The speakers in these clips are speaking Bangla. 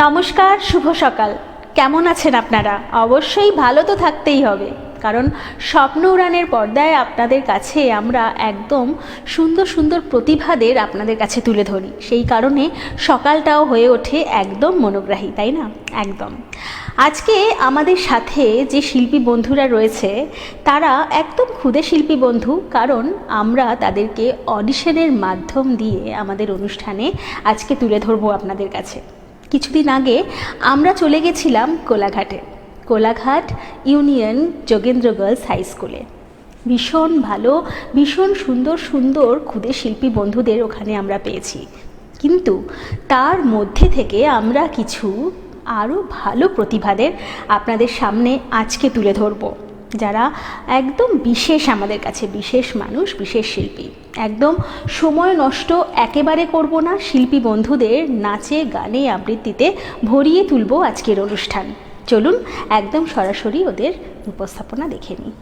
নমস্কার, শুভ সকাল। কেমন আছেন আপনারা? অবশ্যই ভালো তো থাকতেই হবে, কারণ স্বপ্ন উড়ানের পর্দায় আপনাদের কাছে আমরা একদম সুন্দর সুন্দর প্রতিভাদের আপনাদের কাছে তুলে ধরি। সেই কারণে সকালটাও হয়ে ওঠে একদম মনোগ্রাহী, তাই না? একদম। আজকে আমাদের সাথে যে শিল্পী বন্ধুরা রয়েছে তারা একদম ক্ষুদে শিল্পী বন্ধু, কারণ আমরা তাদেরকে অডিশনের মাধ্যম দিয়ে আমাদের অনুষ্ঠানে আজকে তুলে ধরবো আপনাদের কাছে। কিছুদিন আগে আমরা চলে গেছিলাম Kolaghat union Jogendra girls high স্কুলে। ভীষণ ভালো, ভীষণ সুন্দর সুন্দর ক্ষুদে শিল্পী বন্ধুদের ওখানে আমরা পেয়েছি, কিন্তু তার মধ্যে থেকে আমরা কিছু আরও ভালো প্রতিভাদের আপনাদের সামনে আজকে তুলে ধরব, যারা একদম বিশেষ, আমাদের কাছে বিশেষ মানুষ, বিশেষ শিল্পী। একদম সময় নষ্ট একেবারে করব না, শিল্পী বন্ধুদের নাচে গানে আবৃত্তিতে ভরিয়ে তুলব আজকের অনুষ্ঠান। চলুন একদম সরাসরি ওদের উপস্থাপনা দেখে নিই।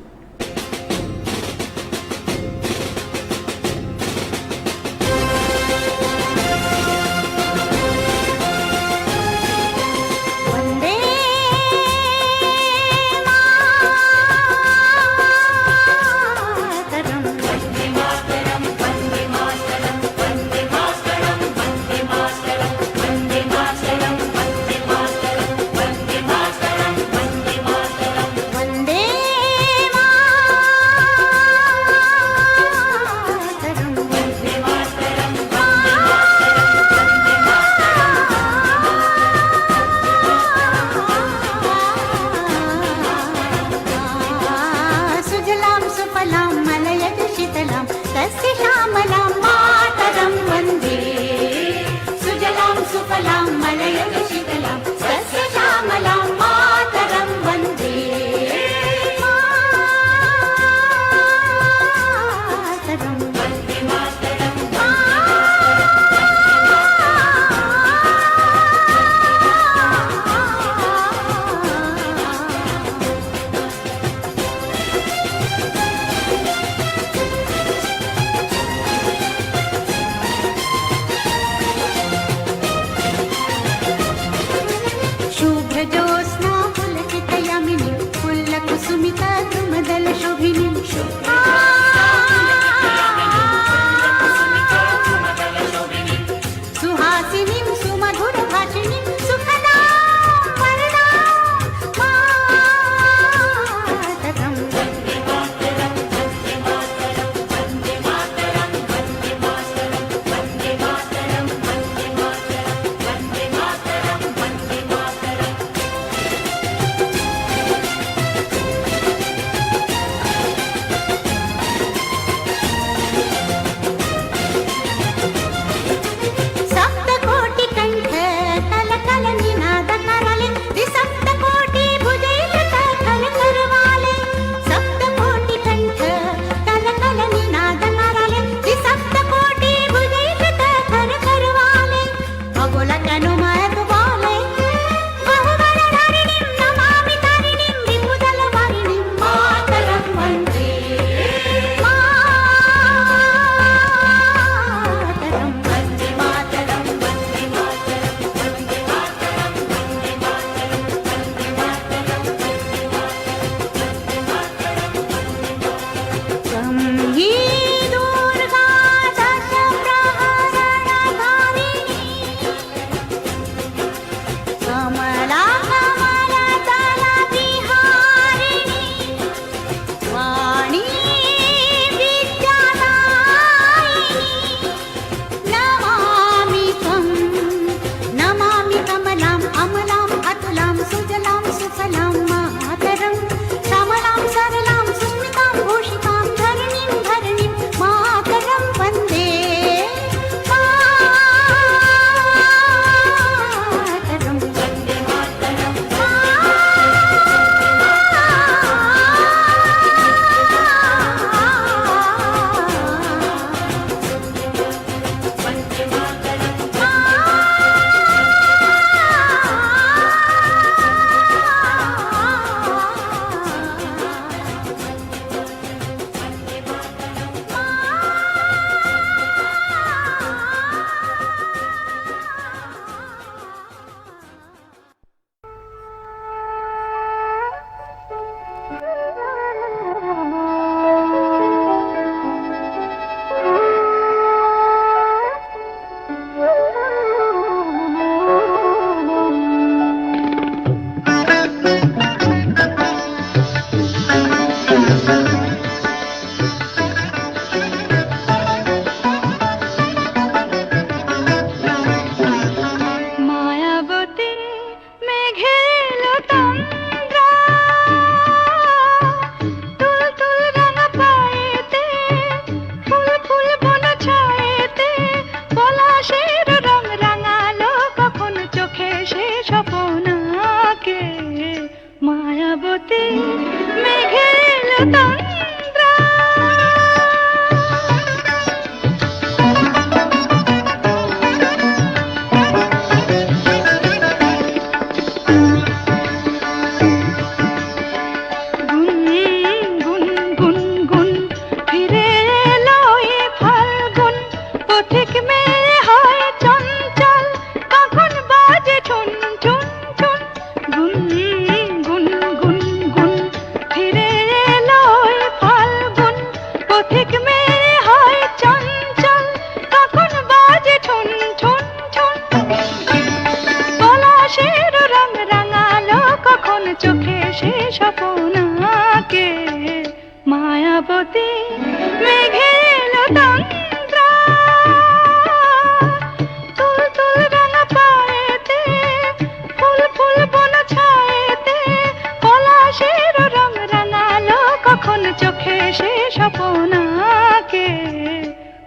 কে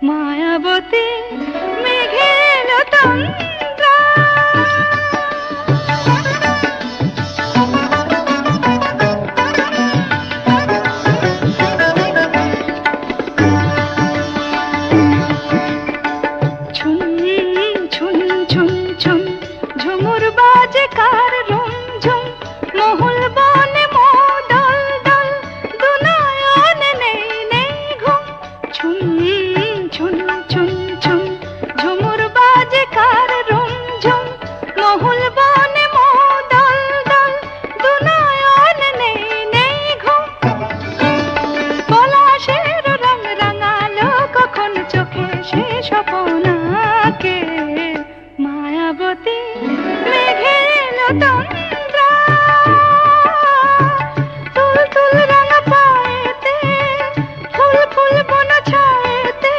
মায়াবতী মেঘের তন্দ্রা। ছুন ছুন ছুন ছুন ঝুমুর বাজে কার রুমঝুম, মহুল বনে মোদল দল, দুনয়নে নেই নেই ঘুম। ছুন ছুন ছুন ছুন ঝুমুর বাজে কার রুমঝুম, মহুল বনে মোদল দল, দুনয়নে নেই নেই ঘুম। পলাশের রং রাঙালো কখন চোখে সে স্বপনাকে মায়াবতী মেঘের তন্দ্রা। তুল তুল রাঙা পায়েতে ফুল ফুল বন ছায়েতে,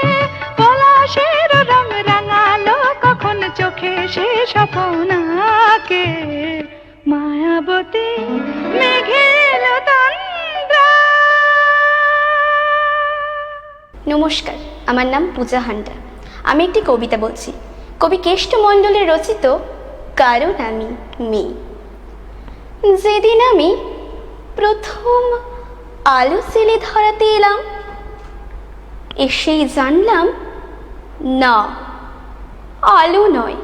পলাশের রং রাঙালো কখন চোখে সে স্বপনাকে মায়াবতী মেঘের তন্দ্রা। নমস্কার, আমার নাম পূজা হান্ডা। আমি একটি কবিতা বলছি, কবি কেষ্টমণ্ডলের রচিত কারণ আমি মেয়ে। যেদিন আমি প্রথম আলো জেলে ধরাতে এলাম, এসেই জানলাম না, আলো নয়,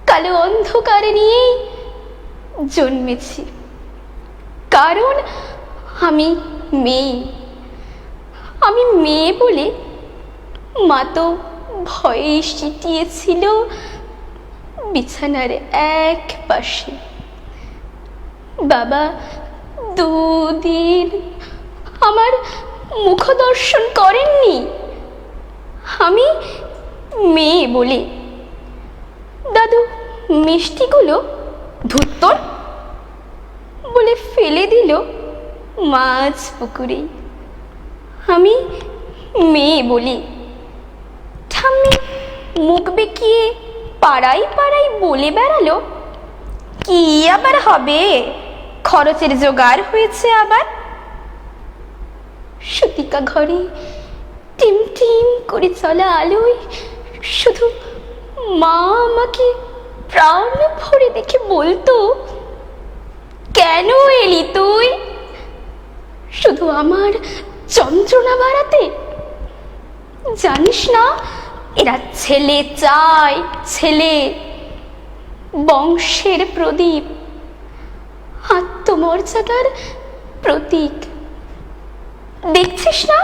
কালো অন্ধকারে নিয়েই জন্মেছি। কারণ আমি মেয়ে। আমি মেয়ে বলে মা তো ভয়ে সিটিয়েছিল বিছানার এক পাশে। বাবা দুদিন আমার মুখ দর্শন করেননি, আমি মেয়ে বলে। দাদু মিষ্টিগুলো ধুত্তর বলে ফেলে দিল মাছ পুকুরে। আমি মেয়ে বলি। ঠাম্মি মুখ বেঁকিয়ে পাড়ায় পাড়ায় বলে বেড়ালো, কি আবার হবে, খরচের জোগাড় হয়েছে আবার। সুতিকা ঘরে টিম টিম করে চলা আলোয় শুধু মা আমাকে প্রাণ ভরে দেখে বলতো, কেন এলি তুই শুধু আমার যন্ত্রণা বাড়াতে? জানিস না এরা ছেলে চায়, ছেলে, বংশের প্রদীপ, আত্মমর্যাদার প্রতীক। দেখছিস না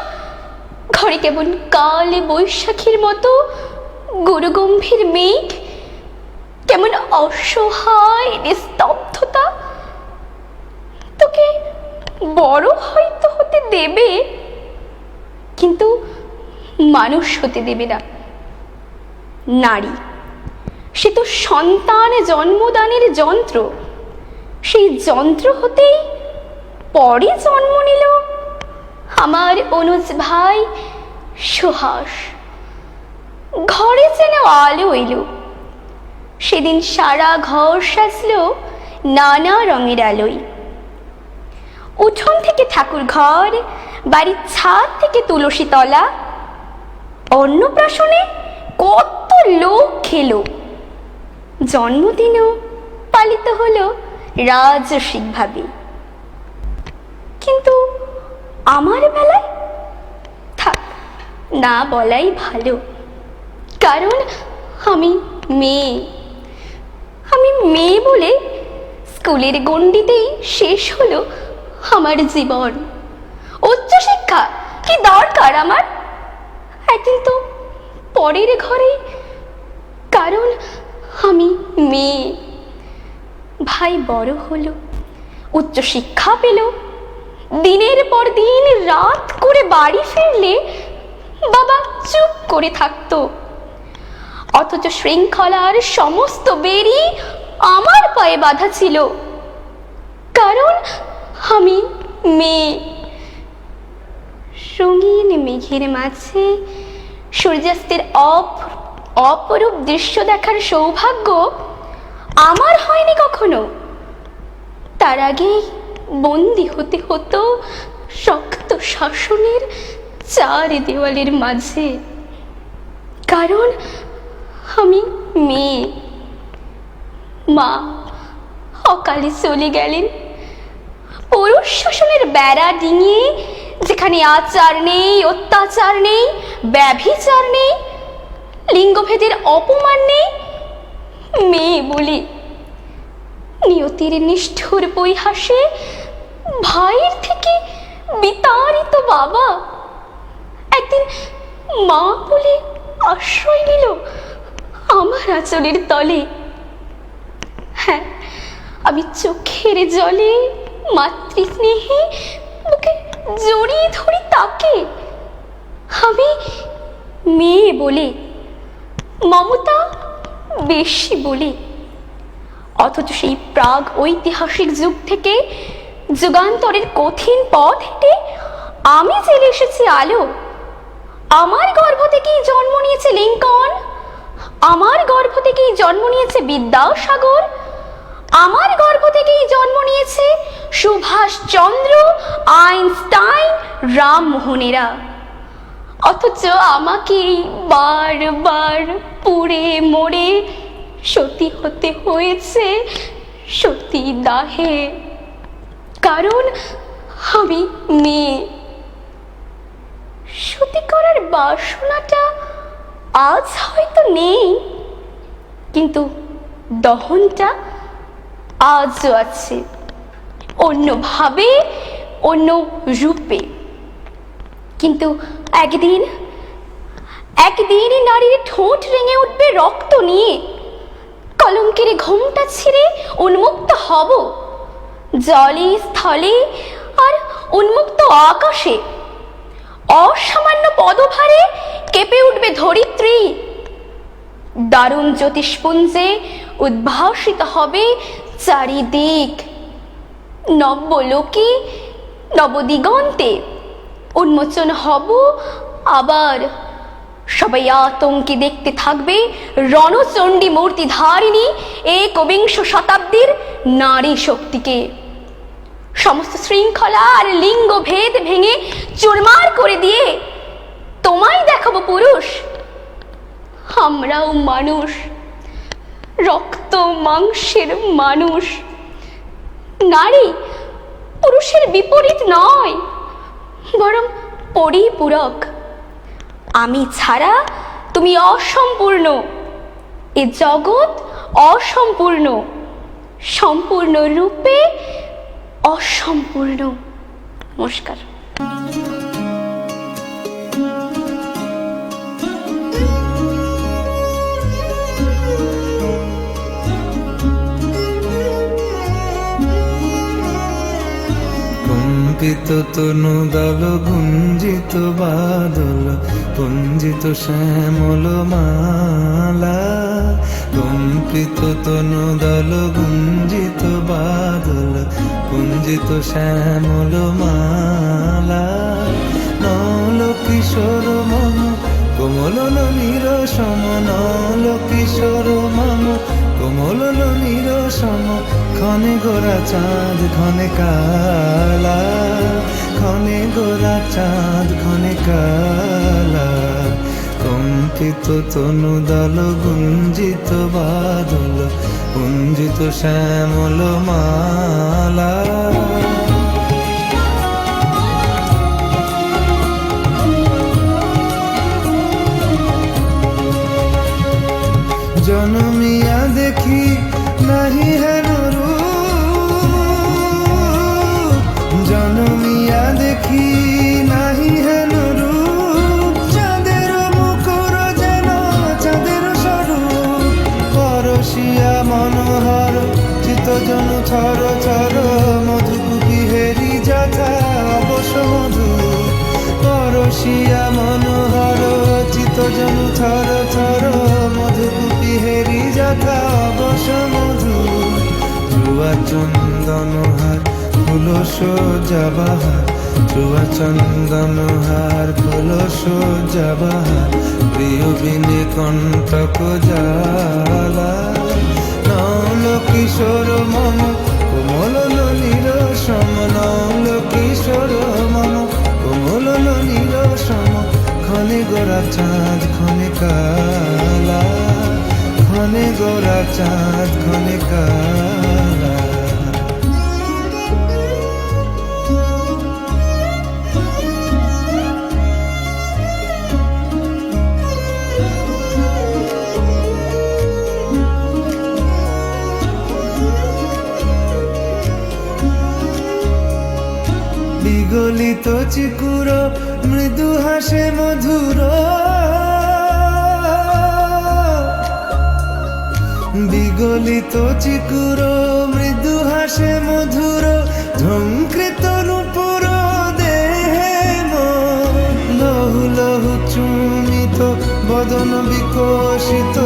ঘরে কেমন কালে বৈশাখীর মতো গুরুগম্ভীর মেঘ, কেমন অসহায় নিস্তব্ধতা। তোকে বড় হয়তো হতে দেবে, কিন্তু মানুষ হতে দেবে না। নারী সে তো সন্তান জন্মদানের যন্ত্র, সেই যন্ত্র হতেই পরে জন্ম নিল আমার অনুজ ভাই সুহাস। ঘরে যেন আলো এলো, সেদিন সারা ঘর সাজলো নানা রঙের আলোয়। উঠোন থেকে ঠাকুর ঘর, বাড়ির ছাদ থেকে তুলসী তলা, অন্নপ্রাশনে কত লোক খেলো। জন্মদিনও পালিত হলো রাজসিকভাবে। কিন্তু আমার বেলায় থাক, না বলাই ভালো। কারণ আমি মেয়ে। আমি মেয়ে বলে স্কুলের গণ্ডিতেই শেষ হলো আমার জীবন। উচ্চশিক্ষা কি দরকার আমার? একদিন তো পরের ঘরে, কারণ আমি মেয়ে। ভাই বড় হলো, উচ্চশিক্ষা পেল, দিনের পর দিন রাত করে বাড়ি ফিরলে বাবা চুপ করে থাকতো, অথচ শৃঙ্খলার সমস্ত বেরি আমার পায়ে বাঁধা ছিল। কারণ আমি মেয়ে। রঙিন মেঘের মাঝে সূর্যাস্তের অপরূপ দৃশ্য দেখার সৌভাগ্য আমার হয়নি কখনো। তার আগেই বন্দী হতে হতো শক্ত শাসনের চার দেওয়ালের মাঝে, কারণ আমি মেয়ে। মা অকালে চলে গেলেন পুরুষ শাসনের বেড়া ডিঙিয়ে, যেখানে আচার নেই, অত্যাচার নেই, ব্যভিচার নেই, লিঙ্গভেদের অপমান নেই। মেয়ে বলে নিয়তির নিষ্ঠুর পরিহাসে ভাইয়ের থেকে বিতাড়িত বাবা একদিন মা বলে আশ্রয় নিল আমার আঁচলের তলে। হ্যাঁ, আমি চোখের জলে মাতৃস্নেহে বুকে জড়িয়ে ধরি তাকে। আমি মেয়ে বলে, মমতা বেশি বলে। অথচ সেই প্রাগ ঐতিহাসিক যুগ থেকে যুগান্তরের কঠিন পথ হেঁটে আমি জেলে এসেছি আলো। আমার গর্ভ থেকেই জন্ম নিয়েছে লিঙ্কন, আমার গর্ভ থেকেই জন্ম নিয়েছে বিদ্যাসাগর, আমার গর্ভ থেকেই জন্ম নিয়েছে সুভাষচন্দ্র, আইনস্টাইন, রামমোহনেরা। অথচ আমাকেই বারবার পুড়ে মরে সতী হতে হয়েছে সতী দাহে, কারণ আমি মেয়ে। সতী করার বাসনাটা আজ হয়তো নেই, কিন্তু দহনটা আজও আছে, অন্যভাবে, অন্য রূপে। কিন্তু একদিন নারীর ঠোঁট রেঙে উঠবে রক্ত নিয়ে। কলঙ্কের ঘোমটা ছিঁড়ে উন্মুক্ত হব জলে, স্থলে আর উন্মুক্ত আকাশে। অসামান্য পদভারে কেঁপে উঠবে ধরিত্রী। দারুণ জ্যোতিষপুঞ্জে উদ্ভাসিত হবে চারিদিক। নবলোকে, নবদিগন্তে উন্মোচন হব আবার। সবাই আতঙ্কে দেখতে থাকবে রণচণ্ডী মূর্তি ধারিণী একবিংশ শতাব্দীর নারী শক্তিকে। সমস্ত শৃঙ্খলা আর লিঙ্গ ভেদ ভেঙে চুরমার করে দিয়ে তোমায় দেখাবো পুরুষ। আমরাও মানুষ, রক্ত মাংসের মানুষ। নারী পুরুষের বিপরীত নয়, বরং পরিপূরক। আমি ছাড়া তুমি অসম্পূর্ণ, এ জগৎ অসম্পূর্ণ, সম্পূর্ণ রূপে অসম্পূর্ণ। নমস্কার। কম্পিত তনু দল গুঞ্জিত বাদল, কুঞ্জিত শ্যামল মালা। কম্পিত তনু দল গুঞ্জিত বাদল, কুঞ্জিত শ্যামল মালা। নল কিশোর মম কোমল নীর সম, নল কিশোর মম কোমল নীর সম। ক্ষণে গোরা চাঁদ ক্ষণে কালা, ক্ষণে গোরা চাঁদ ক্ষণে কালা। কম্পিত তনু দল গুঞ্জিত বাদল, কুঞ্জিত শ্যামল মালা। জনমিয়া দেখি নাহি হেন রূপ, জনমিয়া দেখি নাহি হেন রূপ। চাঁদের মুখর যেন চাঁদের স্বরূপ, পরশিয়া মনোহর চিত্তজন থর থর। মধুকুপি হেরি যথা অবশ মধু, পরশিয়া মনোহর চিত্তজন থর থর। মধুকুপি হেরি যথা অবশ মধু। চুয়া চন্দন হার ফুল সোজা বাহার, চুয়া চন্দন হার ফুল সোজা বাহার। প্রিয় বিনে কণ্টক জালা। নল কিশোর মম কোমল নীর সম, নল কিশোর মম কোমল নীর সম। গোরা চাঁদ ক্ষণে কালা, ক্ষণে গোরা চাঁদ ক্ষণে কালা। বিগলিত চিকুর মৃদু হাসে মধুর, বিগলিত চিকুর মৃদু হাসে মধুর, ঝঙ্কৃত নূপুর দেহে মন। লহু লহু চুমিত বদন বিকশিত,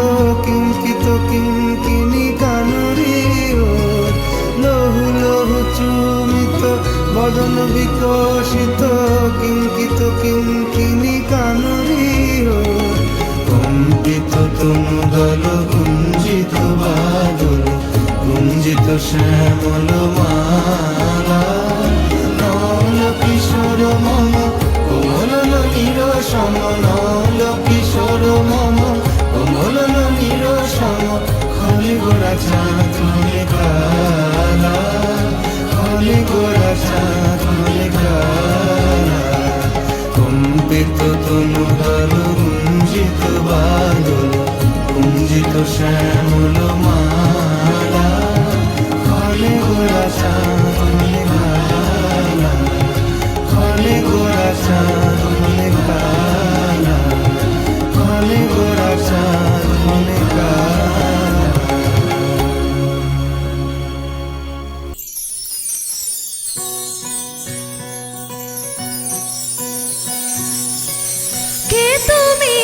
কিঙ্কিত কিঙ্কিনি কানুরি ওর। লহু লহু চুমিত বদন বিকশিত, কিঙ্কিত কিঙ্কিনি কানুরি ওর। কম্পিত তনুদল কুঞ্জিত বাদল, কুঞ্জিত শ্যামল মালা। নল কিশোর মম কোমল নীর সম, নল কিশোর মম কোমল নীর সম। খলে গোরা চাঁদ খলে কালা, খলে গোরা চাঁদ খলে কালা। কম্পিত তনুদল কুঞ্জিত বাদল, কুঞ্জিত শ্যামল মালা। খলে গোরা চাঁদ খলে কালা, খলে গোরা চাঁদ খলে কালা, খলে গোরা চাঁদ খলে কালা। কে তুমি